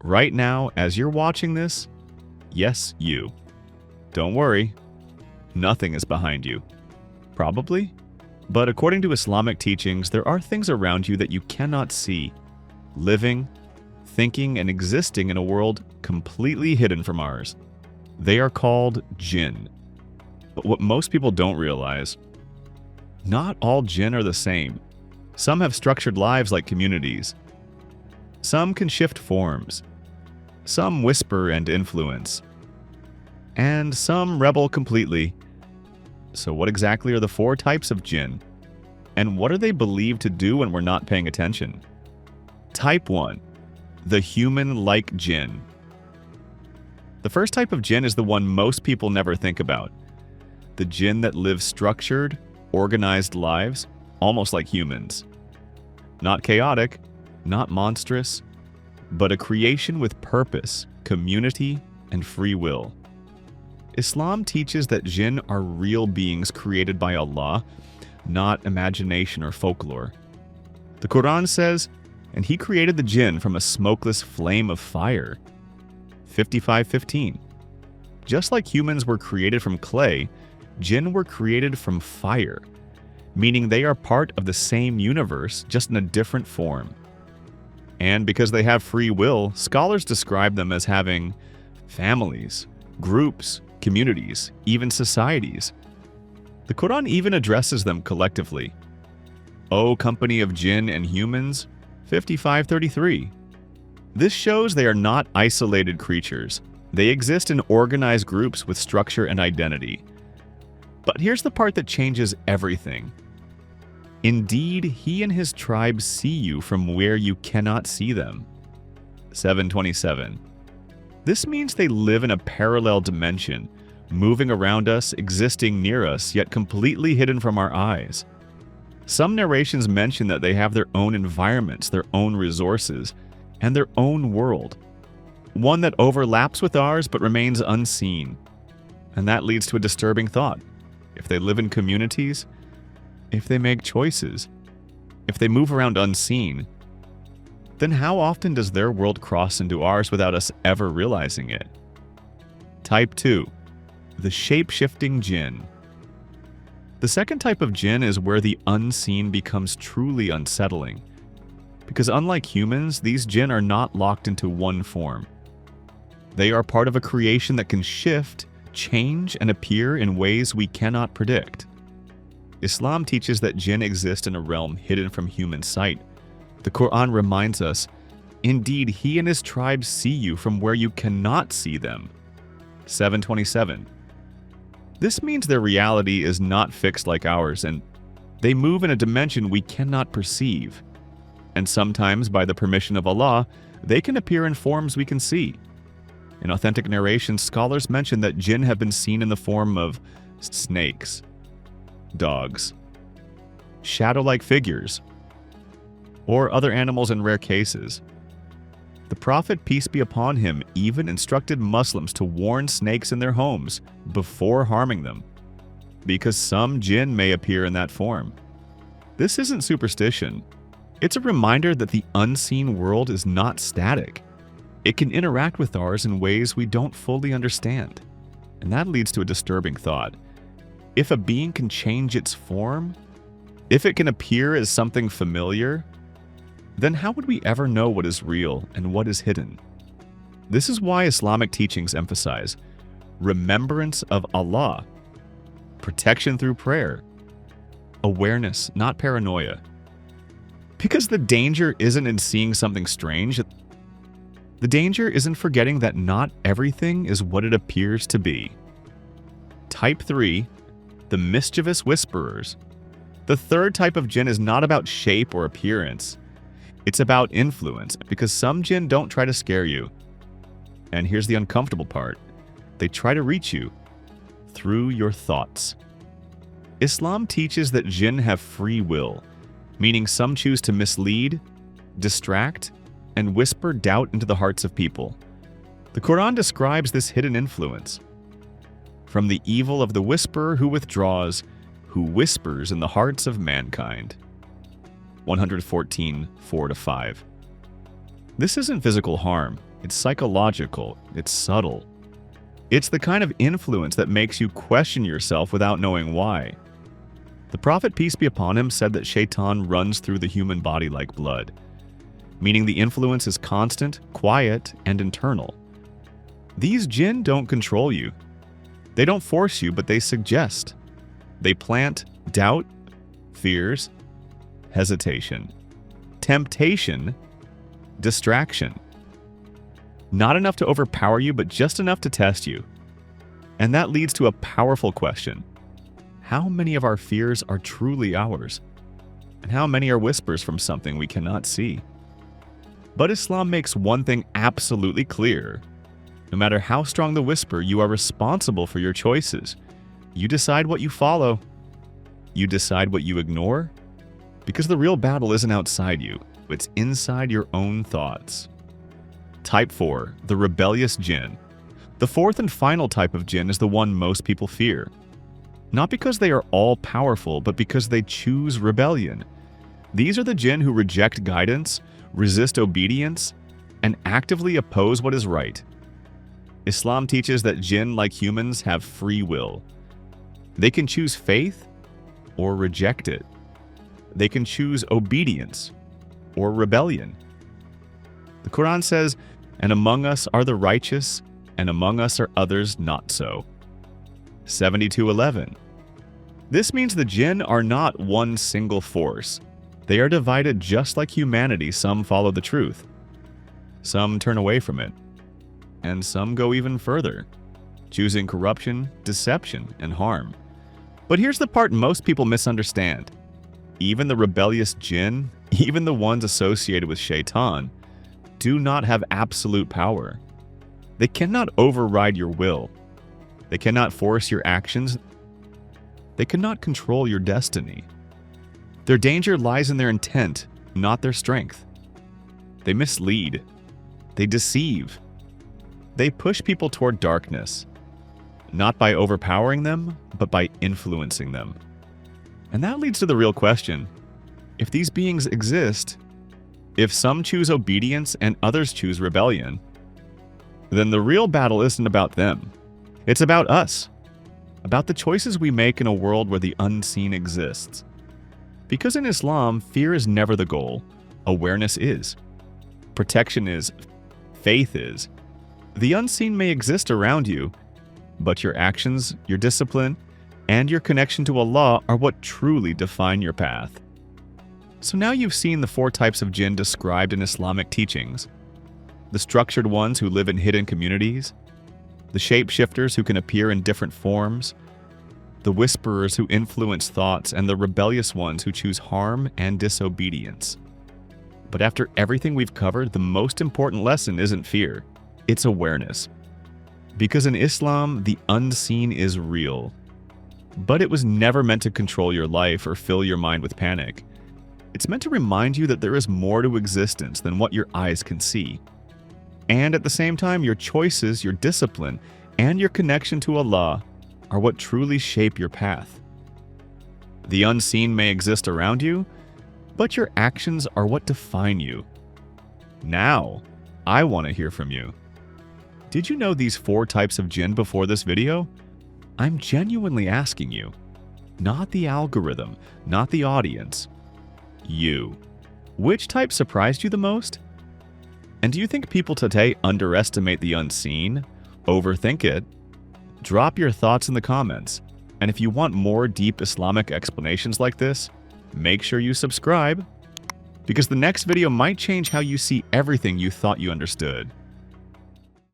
Right now, as you're watching this, yes, you. Don't worry, nothing is behind you. Probably. But according to Islamic teachings, there are things around you that you cannot see, living, thinking, and existing in a world completely hidden from ours. They are called Jinn. But what most people don't realize, not all Jinn are the same. Some have structured lives like communities. Some can shift forms. Some whisper and influence. And some rebel completely. So what exactly are the 4 types of Jinn? And what are they believed to do when we're not paying attention? Type 1. The human-like Jinn. The first type of Jinn is the one most people never think about. The Jinn that live structured, organized lives, almost like humans. Not chaotic, not monstrous, but a creation with purpose, community, and free will. Islam teaches that Jinn are real beings created by Allah, not imagination or folklore. The Quran says, "And he created the Jinn from a smokeless flame of fire." 55:15. Just like humans were created from clay, Jinn were created from fire, meaning they are part of the same universe, just in a different form. And because they have free will, scholars describe them as having families, groups, communities, even societies. The Quran even addresses them collectively. O company of Jinn and humans, 55:33. This shows they are not isolated creatures. They exist in organized groups with structure and identity. But here's the part that changes everything. Indeed, he and his tribe see you from where you cannot see them. 7:27. This means they live in a parallel dimension, moving around us, existing near us, yet completely hidden from our eyes. Some narrations mention that they have their own environments, their own resources, and their own world. One that overlaps with ours but remains unseen. And that leads to a disturbing thought. If they live in communities, if they make choices, if they move around unseen, then how often does their world cross into ours without us ever realizing it? Type 2. The shape-shifting Jinn. The second type of Jinn is where the unseen becomes truly unsettling. Because unlike humans, these Jinn are not locked into one form. They are part of a creation that can shift, change, and appear in ways we cannot predict. Islam teaches that Jinn exist in a realm hidden from human sight. The Quran reminds us, "Indeed, he and his tribe see you from where you cannot see them." 7:27. This means their reality is not fixed like ours, and they move in a dimension we cannot perceive. And sometimes, by the permission of Allah, they can appear in forms we can see. In authentic narrations, scholars mention that Jinn have been seen in the form of snakes, dogs, shadow-like figures, or other animals in rare cases. The Prophet, peace be upon him, even instructed Muslims to warn snakes in their homes before harming them, because some Jinn may appear in that form. This isn't superstition. It's a reminder that the unseen world is not static. It can interact with ours in ways we don't fully understand. And that leads to a disturbing thought. If a being can change its form, if it can appear as something familiar, then how would we ever know what is real and what is hidden? This is why Islamic teachings emphasize remembrance of Allah, protection through prayer, awareness, not paranoia. Because the danger isn't in seeing something strange. The danger is in forgetting that not everything is what it appears to be. Type 3. The mischievous whisperers. The third type of Jinn is not about shape or appearance. It's about influence, because some Jinn don't try to scare you. And here's the uncomfortable part. They try to reach you through your thoughts. Islam teaches that Jinn have free will, meaning some choose to mislead, distract, and whisper doubt into the hearts of people. The Quran describes this hidden influence. From the evil of the whisperer who withdraws, who whispers in the hearts of mankind. 114:4-5. This isn't physical harm. It's psychological. It's subtle. It's the kind of influence that makes you question yourself without knowing why. The Prophet, peace be upon him, said that Shaitan runs through the human body like blood, meaning the influence is constant, quiet, and internal. These jinn don't control you. They don't force you, but they suggest. They plant doubt, fears, hesitation, temptation, distraction. Not enough to overpower you, but just enough to test you. And that leads to a powerful question. How many of our fears are truly ours? And how many are whispers from something we cannot see? But Islam makes one thing absolutely clear. No matter how strong the whisper, you are responsible for your choices. You decide what you follow. You decide what you ignore. Because the real battle isn't outside you, it's inside your own thoughts. Type 4, the rebellious jinn. The fourth and final type of jinn is the one most people fear. Not because they are all-powerful, but because they choose rebellion. These are the jinn who reject guidance, resist obedience, and actively oppose what is right. Islam teaches that jinn, like humans, have free will. They can choose faith or reject it. They can choose obedience or rebellion. The Quran says, "And among us are the righteous, and among us are others not so." 72:11. This means the jinn are not one single force. They are divided just like humanity. Some follow the truth. Some turn away from it. And some go even further, choosing corruption, deception, and harm. But here's the part most people misunderstand. Even the rebellious jinn, even the ones associated with Shaitan, do not have absolute power. They cannot override your will. They cannot force your actions. They cannot control your destiny. Their danger lies in their intent, not their strength. They mislead. They deceive. They push people toward darkness, not by overpowering them, but by influencing them. And that leads to the real question. If these beings exist, if some choose obedience and others choose rebellion, then the real battle isn't about them. It's about us, about the choices we make in a world where the unseen exists. Because in Islam, fear is never the goal. Awareness is. Protection is. Faith is. The unseen may exist around you, but your actions, your discipline, and your connection to Allah are what truly define your path. So now you've seen the 4 types of jinn described in Islamic teachings. The structured ones who live in hidden communities, the shapeshifters who can appear in different forms, the whisperers who influence thoughts, and the rebellious ones who choose harm and disobedience. But after everything we've covered, the most important lesson isn't fear. It's awareness. Because in Islam, the unseen is real. But it was never meant to control your life or fill your mind with panic. It's meant to remind you that there is more to existence than what your eyes can see. And at the same time, your choices, your discipline, and your connection to Allah are what truly shape your path. The unseen may exist around you, but your actions are what define you. Now, I want to hear from you. Did you know these 4 types of jinn before this video? I'm genuinely asking you. Not the algorithm, not the audience. You. Which type surprised you the most? And do you think people today underestimate the unseen? Overthink it? Drop your thoughts in the comments. And if you want more deep Islamic explanations like this, make sure you subscribe, because the next video might change how you see everything you thought you understood.